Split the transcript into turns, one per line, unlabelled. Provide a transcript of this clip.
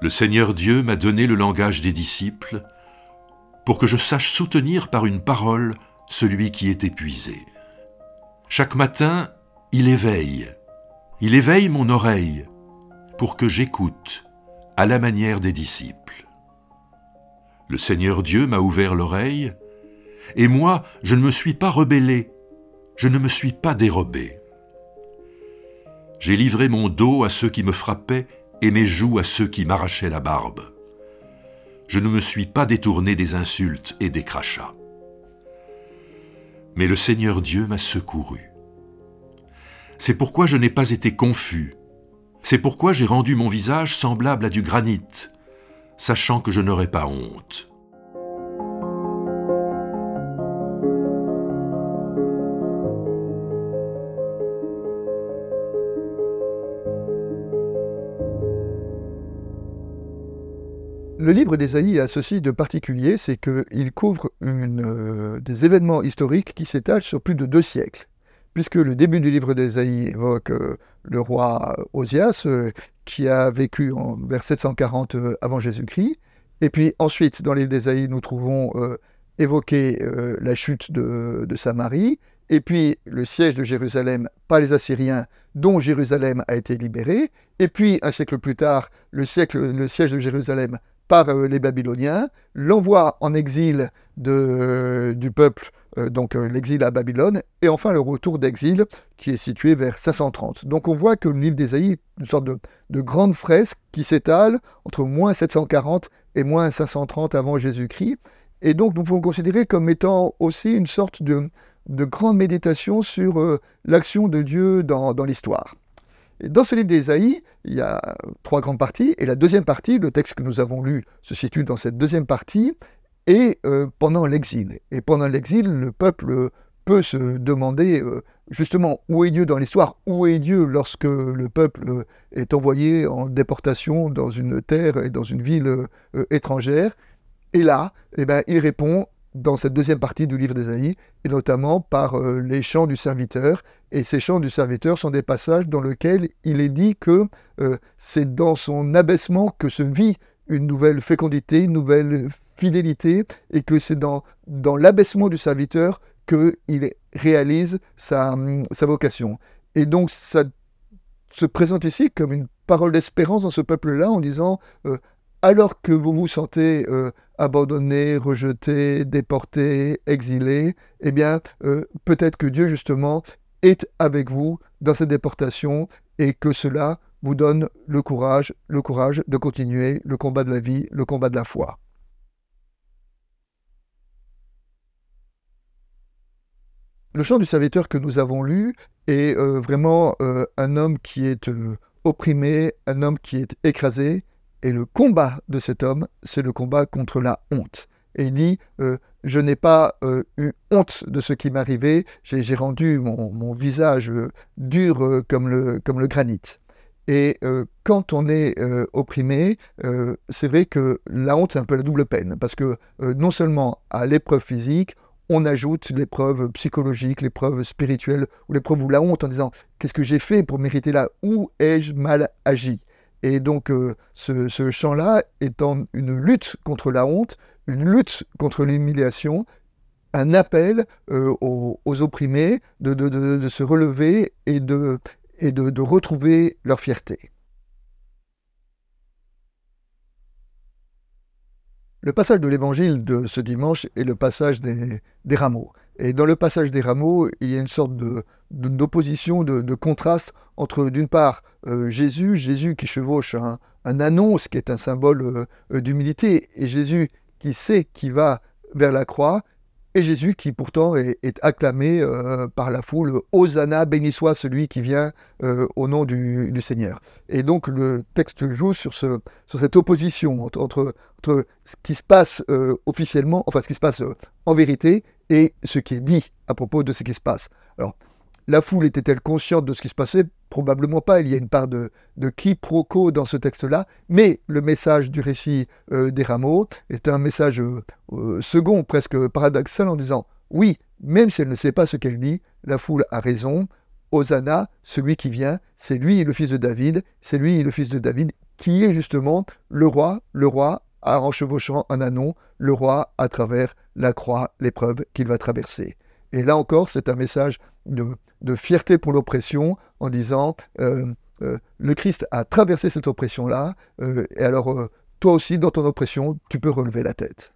Le Seigneur Dieu m'a donné le langage des disciples pour que je sache soutenir par une parole celui qui est épuisé. Chaque matin, il éveille mon oreille pour que j'écoute à la manière des disciples. Le Seigneur Dieu m'a ouvert l'oreille et moi, je ne me suis pas rebellé, je ne me suis pas dérobé. J'ai livré mon dos à ceux qui me frappaient et mes joues à ceux qui m'arrachaient la barbe. Je ne me suis pas détourné des insultes et des crachats. Mais le Seigneur Dieu m'a secouru. C'est pourquoi je n'ai pas été confus. C'est pourquoi j'ai rendu mon visage semblable à du granit, sachant que je n'aurais pas honte.
Le livre d'Ésaïe a ceci de particulier, c'est qu'il couvre des événements historiques qui s'étalent sur plus de 2 siècles. Puisque le début du livre d'Ésaïe évoque le roi Osias, qui a vécu vers 740 avant Jésus-Christ. Et puis ensuite, dans le livre d'Ésaïe, nous trouvons évoqué la chute de Samarie, et puis le siège de Jérusalem par les Assyriens, dont Jérusalem a été libérée, et puis un siècle plus tard, le siège de Jérusalem par les Babyloniens, l'envoi en exil du peuple, donc l'exil à Babylone, et enfin le retour d'exil qui est situé vers 530. Donc on voit que le livre d'Ésaïe est une sorte de grande fresque qui s'étale entre moins 740 et moins 530 avant Jésus-Christ, et donc nous pouvons considérer comme étant aussi une sorte de grande méditation sur l'action de Dieu dans l'histoire. Et dans ce livre d'Ésaïe, il y a 3 grandes parties, et la deuxième partie, le texte que nous avons lu, se situe dans cette deuxième partie, et pendant l'exil. Et pendant l'exil, le peuple peut se demander justement où est Dieu dans l'histoire, où est Dieu lorsque le peuple est envoyé en déportation dans une terre et dans une ville étrangère. Et là, il répond dans cette deuxième partie du livre d'Ésaïe, et notamment par les chants du serviteur. Et ces chants du serviteur sont des passages dans lesquels il est dit que c'est dans son abaissement que se vit une nouvelle fécondité, une nouvelle fidélité, et que c'est dans l'abaissement du serviteur qu'il réalise sa vocation. Et donc ça se présente ici comme une parole d'espérance dans ce peuple-là, en disant alors que vous vous sentez abandonné, rejeté, déporté, exilé, eh bien, peut-être que Dieu, justement, est avec vous dans cette déportation et que cela vous donne le courage de continuer le combat de la vie, le combat de la foi. Le chant du serviteur que nous avons lu est vraiment un homme qui est opprimé, un homme qui est écrasé. Et le combat de cet homme, c'est le combat contre la honte. Et il dit, je n'ai pas eu honte de ce qui m'arrivait, j'ai rendu mon visage dur comme le granit. Et quand on est opprimé, c'est vrai que la honte, c'est un peu la double peine, parce que non seulement à l'épreuve physique, on ajoute l'épreuve psychologique, l'épreuve spirituelle, ou l'épreuve ou la honte en disant, qu'est-ce que j'ai fait pour mériter là? Où ai-je mal agi? Et donc, ce chant-là étant une lutte contre la honte, une lutte contre l'humiliation, un appel aux opprimés de se relever et de retrouver leur fierté. Le passage de l'évangile de ce dimanche est le passage des rameaux. Et dans le passage des rameaux, il y a une sorte d'opposition, de contraste entre, d'une part, Jésus qui chevauche un annonce qui est un symbole d'humilité, et Jésus qui sait qu'il va vers la croix, et Jésus qui pourtant est acclamé par la foule, « Hosanna, béni soit celui qui vient au nom du Seigneur ». Et donc le texte joue sur cette opposition entre ce qui se passe officiellement, enfin ce qui se passe en vérité, et ce qui est dit à propos de ce qui se passe. Alors, la foule était-elle consciente de ce qui se passait? Probablement pas, il y a une part de quiproquo dans ce texte-là, mais le message du récit des rameaux est un message second, presque paradoxal, en disant « Oui, même si elle ne sait pas ce qu'elle dit, la foule a raison, Hosanna, celui qui vient, c'est lui le fils de David, c'est lui le fils de David qui est justement le roi en chevauchant un ânon, le roi à travers la croix, l'épreuve qu'il va traverser. Et là encore, c'est un message de fierté pour l'oppression, en disant le Christ a traversé cette oppression-là, et alors toi aussi, dans ton oppression, tu peux relever la tête.